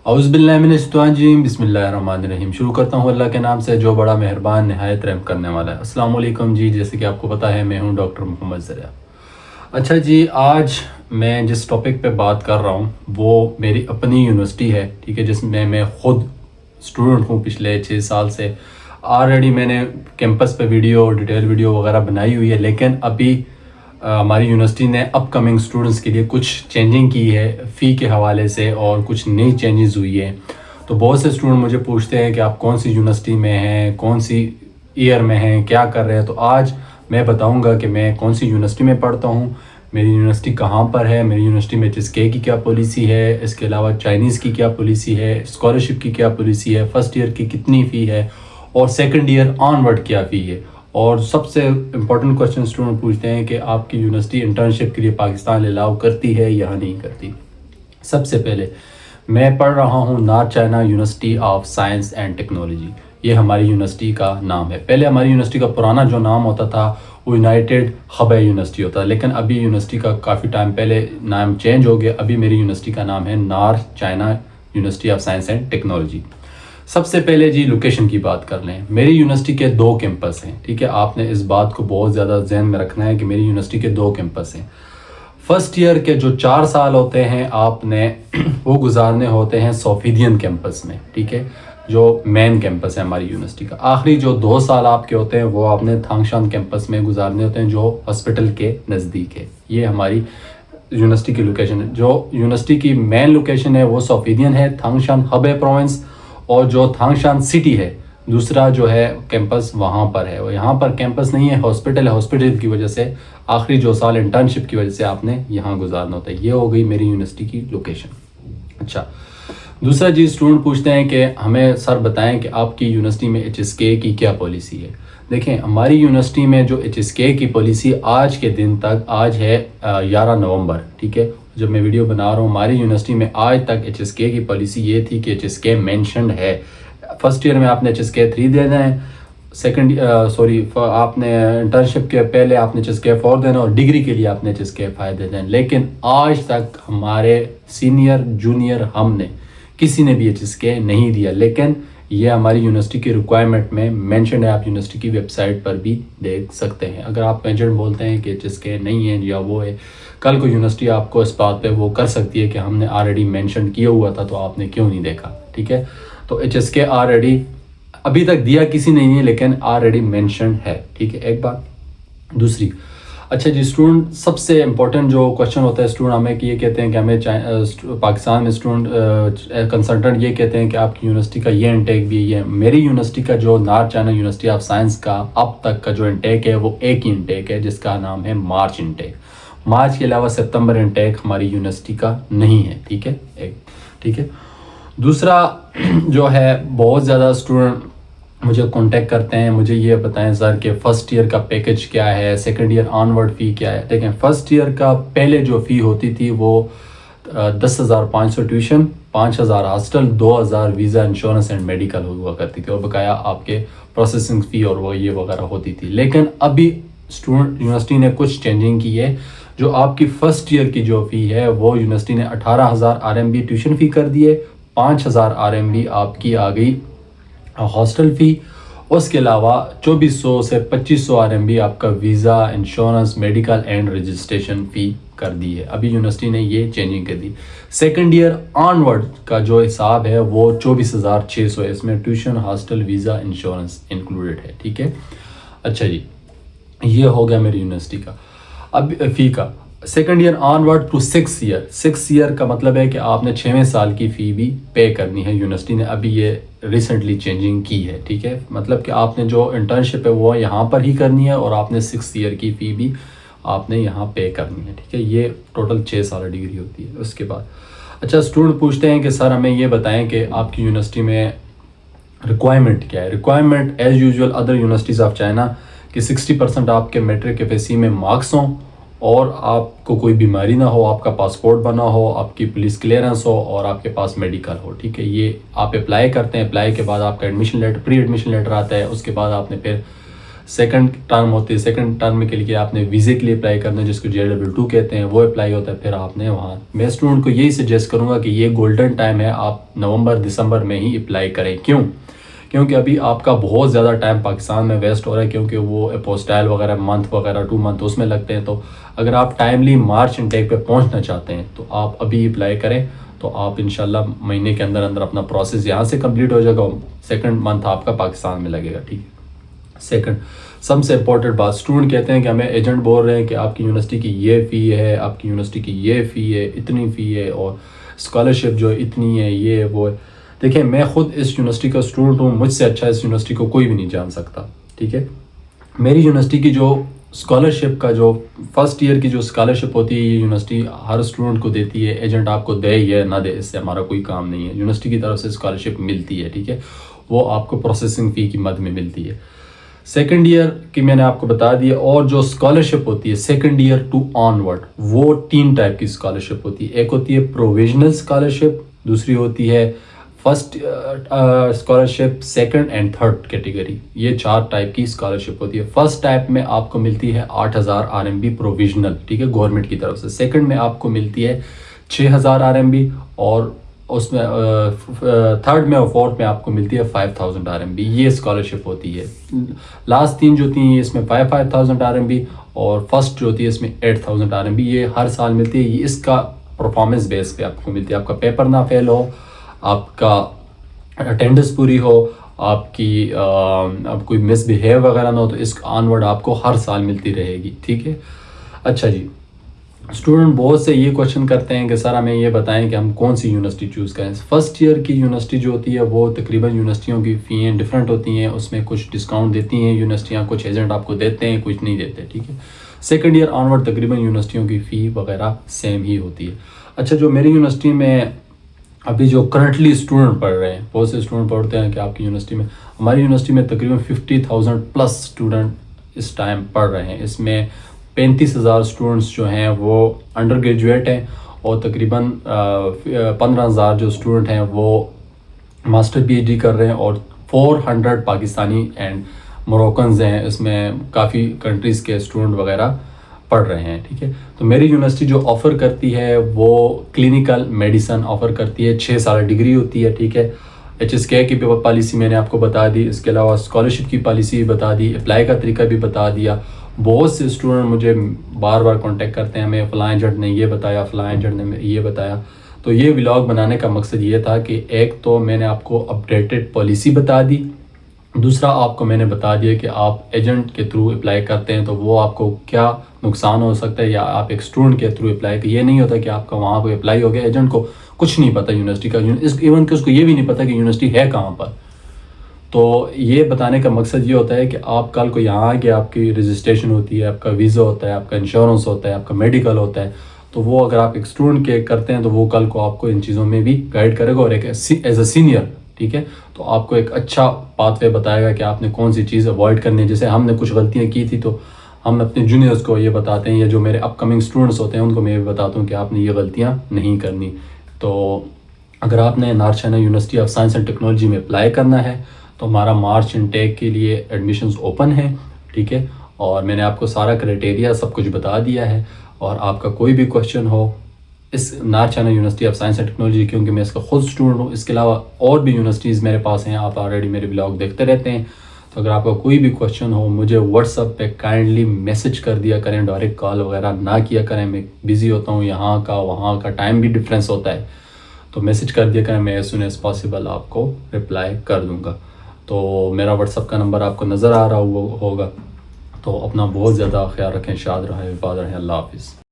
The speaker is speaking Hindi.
औज़ुबिल्लाहिमिनश्शैतानिर्रजीम बिस्मिल्लाहिर्रहमानिर्रहीम। शुरू करता हूँ अल्लाह के नाम से जो बड़ा मेहरबान नहायत रहम करने वाला है। अस्सलाम वालेकुम जी। जैसे कि आपको पता है मैं हूँ डॉक्टर मोहम्मद ज़रिया। अच्छा जी, आज मैं जिस टॉपिक पे बात कर रहा हूँ वो मेरी अपनी यूनिवर्सिटी है, ठीक है, जिसमें मैं ख़ुद स्टूडेंट हूँ पिछले 6 साल से। ऑलरेडी मैंने कैंपस पे वीडियो डिटेल वीडियो वगैरह बनाई हुई है, लेकिन अभी हमारी यूनिवर्सिटी ने अपकमिंग स्टूडेंट्स के लिए कुछ चेंजिंग की है फ़ी के हवाले से और कुछ नई चेंजेस हुई है। तो बहुत से स्टूडेंट मुझे पूछते हैं कि आप कौन सी यूनिवर्सिटी में हैं, कौन सी ईयर में हैं, क्या कर रहे हैं। तो आज मैं बताऊंगा कि मैं कौन सी यूनिवर्सिटी में पढ़ता हूँ, मेरी यूनिवर्सिटी कहाँ पर है, मेरी यूनिवर्सिटी में HSK की क्या पॉलिसी है, इसके अलावा चाइनीज़ की क्या पॉलिसी है, स्कॉलरशिप की क्या पॉलिसी है, फ़र्स्ट ईयर की कितनी फ़ी है और सेकेंड ईयर ऑनवर्ड क्या फ़ी है। और सबसे इम्पोर्टेंट क्वेश्चन स्टूडेंट पूछते हैं कि आपकी यूनिवर्सिटी इंटर्नशिप के लिए पाकिस्तान अलाउ करती है या नहीं करती। सबसे पहले मैं पढ़ रहा हूँ north China university of science and technology. ये हमारी यूनिवर्सिटी का नाम है। पहले हमारी यूनिवर्सिटी का पुराना जो नाम होता था वो यूनाइटेड हबे यूनिवर्सिटी होता है, लेकिन अभी यूनिवर्सिटी का काफ़ी टाइम पहले नाम चेंज हो गया। अभी मेरी यूनिवर्सिटी का नाम है north China university of science and technology. सबसे पहले जी लोकेशन की बात कर लें। मेरी यूनिवर्सिटी के 2 कैंपस हैं, ठीक है। आपने इस बात को बहुत ज़्यादा जहन में रखना है कि मेरी यूनिवर्सिटी के 2 कैंपस हैं। फर्स्ट ईयर के जो 4 साल होते हैं आपने वो गुजारने होते हैं सोफिदियन कैंपस में, ठीक है, जो मेन कैंपस है हमारी यूनिवर्सिटी का। आखिरी जो 2 साल आपके होते हैं वो आपने थांगशान कैंपस में गुजारने होते हैं, जो हॉस्पिटल के नज़दीक है। ये हमारी यूनिवर्सिटी की लोकेशन है। जो यूनिवर्सिटी की मेन लोकेशन है वो सोफिदियन है, थांगशान हबे प्रोविंस, और जो थांगशान सिटी है दूसरा जो है कैंपस वहाँ पर है। और यहाँ पर कैंपस नहीं है, हॉस्पिटल है। हॉस्पिटल की वजह से आखिरी जो साल इंटर्नशिप की वजह से आपने यहाँ गुजारना होता है। ये हो गई मेरी यूनिवर्सिटी की लोकेशन। अच्छा, दूसरा जी, स्टूडेंट पूछते हैं कि हमें सर बताएं कि आपकी यूनिवर्सिटी में HSK की क्या पॉलिसी है। देखें, हमारी यूनिवर्सिटी में जो HSK की पॉलिसी आज के दिन तक, आज है 11 नवंबर, ठीक है, जब मैं वीडियो बना रहा हूँ, हमारी यूनिवर्सिटी में आज तक HSK की पॉलिसी ये थी कि HSK मेंशन्ड है। फर्स्ट ईयर में आपने HSK 3 देना है, आपने इंटर्नशिप के पहले आपने HSK 4 देना और डिग्री के लिए आपने HSK 5 देना है। लेकिन आज तक हमारे सीनियर जूनियर हमने किसी ने भी HSK नहीं दिया, लेकिन ये हमारी यूनिवर्सिटी की रिक्वायरमेंट में मेंशन है। आप यूनिवर्सिटी की वेबसाइट पर भी देख सकते हैं। अगर आप पेरेंट बोलते हैं कि HSK नहीं है या वो है, कल को यूनिवर्सिटी आपको इस बात पे वो कर सकती है कि हमने ऑलरेडी मेंशन किया हुआ था तो आपने क्यों नहीं देखा, ठीक है। तो HSK ऑलरेडी अभी तक दिया किसी ने नहीं है, लेकिन ऑलरेडी मेंशन है, ठीक है, एक बात। दूसरी, अच्छा जी, स्टूडेंट सबसे इम्पोर्टेंट जो क्वेश्चन होता है स्टूडेंट हमें कि ये कहते हैं कि हमें पाकिस्तान में स्टूडेंट कंसल्टेंट ये कहते हैं कि आपकी यूनिवर्सिटी का ये इंटेक भी है। मेरी यूनिवर्सिटी का जो north China university of science का अब तक का जो इंटेक है वो एक ही इंटेक है, जिसका नाम है मार्च इंटेक। मार्च के अलावा सितंबर इंटेक हमारी यूनिवर्सिटी का नहीं है, ठीक है, ठीक है। दूसरा जो है, बहुत ज़्यादा स्टूडेंट मुझे कांटेक्ट करते हैं, मुझे ये बताएं सर कि फ़र्स्ट ईयर का पैकेज क्या है, सेकंड ईयर ऑनवर्ड फ़ी क्या है। देखें, फ़र्स्ट ईयर का पहले जो फ़ी होती थी वो 10,500 tuition, 5,000 hostel, 2,000 visa insurance and medical हुआ करती थी, और बकाया आपके प्रोसेसिंग फ़ी और वो ये वगैरह होती थी। लेकिन अभी स्टूडेंट यूनिवर्सिटी ने कुछ चेंजिंग की है। जो आपकी फ़र्स्ट ईयर की जो फ़ी है वो यूनिवर्सिटी ने 18,000 RMB ट्यूशन फ़ी कर दी है, 5,000 RMB आपकी आ गई हॉस्टल फ़ी, उसके अलावा 2400 से 2500 RMB आपका visa insurance medical and registration फ़ी कर दी है। अभी यूनिवर्सिटी ने ये चेंजिंग कर दी। सेकंड ईयर ऑनवर्ड का जो हिसाब है वो 24,600 है, इसमें tuition hostel visa insurance included है, ठीक है। अच्छा जी, ये हो गया मेरी यूनिवर्सिटी का। अब फ़ी का second year onward to 6 year का मतलब है कि आपने 6वें साल की फ़ी भी पे करनी है। यूनिवर्सिटी ने अभी ये रिसेंटली चेंजिंग की है, ठीक है। मतलब कि आपने जो इंटर्नशिप है वो यहाँ पर ही करनी है और आपने 6 ईयर की फ़ी भी आपने यहाँ पे करनी है, ठीक है। ये टोटल 6 साल डिग्री होती है। उसके बाद अच्छा, स्टूडेंट पूछते हैं कि सर हमें ये बताएं कि आपकी यूनिवर्सिटी में रिक्वायरमेंट क्या है। Requirement as usual other universities of China कि 60% आपके मैट्रिक FSC में मार्क्स हों और आपको कोई बीमारी ना हो, आपका पासपोर्ट बना हो, आपकी पुलिस क्लियरेंस हो और आपके पास मेडिकल हो, ठीक है। ये आप अप्लाई करते हैं, अप्लाई के बाद आपका admission letter, pre admission letter आता है। उसके बाद आपने फिर सेकंड टर्म होती है, सेकंड टर्म के लिए आपने वीज़े के लिए अप्लाई करना है जिसको JW2 कहते हैं, वो अप्लाई होता है। फिर आपने वहाँ, मैं स्टूडेंट को यही सजेस्ट करूँगा कि ये गोल्डन टाइम है, आप नवंबर दिसंबर में ही अप्लाई करें। क्यों? क्योंकि अभी आपका बहुत ज़्यादा टाइम पाकिस्तान में वेस्ट हो रहा है, क्योंकि वो अपोस्टाइल वगैरह मंथ वगैरह 2 मंथ उसमें लगते हैं। तो अगर आप टाइमली मार्च इनटेक पे पहुंचना चाहते हैं तो आप अभी अप्लाई करें, तो आप इंशाल्लाह महीने के अंदर अंदर अपना प्रोसेस यहाँ से कंप्लीट हो जाएगा, सेकंड मंथ आपका पाकिस्तान में लगेगा। ठीक है। सेकंड सबसे इम्पोर्टेंट बात, स्टूडेंट कहते हैं कि हमें एजेंट बोल रहे हैं कि आपकी यूनिवर्सिटी की ये फ़ी है, आपकी यूनिवर्सिटी की ये फ़ी है, इतनी फ़ी है, और स्कॉलरशिप जो इतनी है, ये वो है। देखिए, मैं खुद इस यूनिवर्सिटी का स्टूडेंट हूँ, मुझसे अच्छा इस यूनिवर्सिटी को कोई भी नहीं जान सकता। ठीक है। मेरी यूनिवर्सिटी की जो स्कॉलरशिप का जो फर्स्ट ईयर की जो स्कॉलरशिप होती है, ये यूनिवर्सिटी हर स्टूडेंट को देती है। एजेंट आपको दे या ना दे, इससे हमारा कोई काम नहीं है। यूनिवर्सिटी की तरफ से स्कॉलरशिप मिलती है। ठीक है। वो आपको प्रोसेसिंग फ़ी की मद में मिलती है। सेकंड ईयर की मैंने आपको बता दिया। और जो स्कॉलरशिप होती है सेकंड ईयर टू ऑनवर्ड, वो 3 टाइप की स्कॉलरशिप होती है। एक होती है प्रोविजनल स्कॉलरशिप, दूसरी होती है first scholarship, second and third category. ये 4 टाइप की स्कॉलरशिप होती है। फर्स्ट टाइप में आपको मिलती है 8000 RMB प्रोविजनल, ठीक है, गवर्नमेंट की तरफ से। सेकंड में आपको मिलती है 6000 RMB, और उसमें थर्ड में और फोर्थ में आपको मिलती है 5000 RMB। ये स्कॉलरशिप होती है। लास्ट 3 जो थी इसमें 5000 RMB, और फर्स्ट जो होती है इसमें 8000 RMB। ये हर साल मिलती है। ये इसका परफॉर्मेंस बेस पे आपको मिलती है। आपका पेपर ना फेल हो, आपका अटेंडेंस पूरी हो, आपकी अब कोई मिसबिहेव वगैरह ना हो, तो इस ऑनवर्ड आपको हर साल मिलती रहेगी। ठीक है। अच्छा जी, स्टूडेंट बहुत से ये क्वेश्चन करते हैं कि सर हमें ये बताएं कि हम कौन सी यूनिवर्सिटी चूज़ करें। फर्स्ट ईयर की यूनिवर्सिटी जो होती है वो तकरीबन यूनिवर्सिटियों की फ़ीएँ डिफरेंट होती हैं। उसमें कुछ डिस्काउंट देती हैं यूनिवर्सिटियाँ, कुछ एजेंट आपको देते हैं, कुछ नहीं देते। ठीक है। सेकंड ईयर ऑनवर्ड तकरीबन यूनिवर्सिटियों की फ़ी वगैरह सेम ही होती है। अच्छा, जो मेरी यूनिवर्सिटी में अभी जो करंटली स्टूडेंट पढ़ रहे हैं, बहुत से स्टूडेंट पढ़ते हैं कि आपकी यूनिवर्सिटी में, हमारी यूनिवर्सिटी में तकरीबन 50,000 प्लस स्टूडेंट इस टाइम पढ़ रहे हैं। इसमें 35,000 स्टूडेंट्स जो हैं वो अंडर ग्रेजुएट हैं, और तकरीबन 15,000 जो स्टूडेंट हैं वो मास्टर PhD कर रहे हैं, और 400 पाकिस्तानी एंड मोरक्कन्स हैं। इसमें काफ़ी कंट्रीज़ के स्टूडेंट वगैरह पढ़ रहे हैं। ठीक है। तो मेरी यूनिवर्सिटी जो ऑफ़र करती है वो क्लिनिकल मेडिसन ऑफ़र करती है। 6 साल डिग्री होती है। ठीक है। HSK की पॉलिसी मैंने आपको बता दी। इसके अलावा स्कॉलरशिप की पॉलिसी भी बता दी, अप्लाई का तरीका भी बता दिया। बहुत से स्टूडेंट मुझे बार बार कांटेक्ट करते हैं, हमें फ़लाँ एजेंट ने ये बताया, फ़लाँ एजेंट ने ये बताया। तो ये व्लॉग बनाने का मकसद ये था कि एक तो मैंने आपको अपडेटेड पॉलिसी बता दी, दूसरा आपको मैंने बता दिया कि आप एजेंट के थ्रू अप्लाई करते हैं तो वो आपको क्या नुकसान हो सकता है, या आप एक स्टूडेंट के थ्रू अप्लाई। ये नहीं होता कि आपका वहाँ कोई अप्लाई हो गया, एजेंट को कुछ नहीं पता यूनिवर्सिटी का, इवन कि उसको ये भी नहीं पता कि यूनिवर्सिटी है कहाँ पर। तो ये बताने का मकसद ये होता है कि आप कल को यहाँ आके आपकी रजिस्ट्रेशन होती है, आपका वीज़ा होता है, आपका इंश्योरेंस होता है, आपका मेडिकल होता है, तो वो अगर आप एक स्टूडेंट के करते हैं तो वो कल को आपको इन चीज़ों में भी गाइड करेगा, और एक एज अ सीनियर, ठीक है, तो आपको एक अच्छा पाथवे बताएगा कि आपने कौन सी चीज़ अवॉइड करनी है। जैसे हमने कुछ गलतियाँ की थी तो हम अपने जूनियर्स को ये बताते हैं, या जो मेरे अपकमिंग स्टूडेंट्स होते हैं उनको मैं ये बताता हूँ कि आपने ये गलतियाँ नहीं करनी। तो अगर आपने north China university of science and technology में अप्लाई करना है तो हमारा मार्च इनटेक के लिए एडमिशन्स ओपन है। ठीक है। और मैंने आपको सारा क्राइटेरिया सब कुछ बता दिया है, और आपका कोई भी क्वेश्चन हो इस north China university of science and technology, क्योंकि मैं इसका खुद स्टूडेंट हूँ, इसके अलावा और भी यूनिवर्सिटीज़ मेरे पास हैं, आप ऑलरेडी मेरे ब्लॉग देखते रहते हैं। तो अगर आपका कोई भी क्वेश्चन हो मुझे व्हाट्सएप पे काइंडली मैसेज कर दिया करें, डायरेक्ट कॉल वगैरह ना किया करें। मैं बिज़ी होता हूँ, यहाँ का वहाँ का टाइम भी डिफरेंस होता है, तो मैसेज कर दिया करें, मैं एज सुन एज़ पॉसिबल आपको रिप्लाई कर दूँगा। तो मेरा व्हाट्सएप का नंबर आपको नज़र आ रहा होगा। तो अपना बहुत ज़्यादा ख्याल रखें, शाद रहें, हिफाज़त रहें। अल्लाह हाफिज़।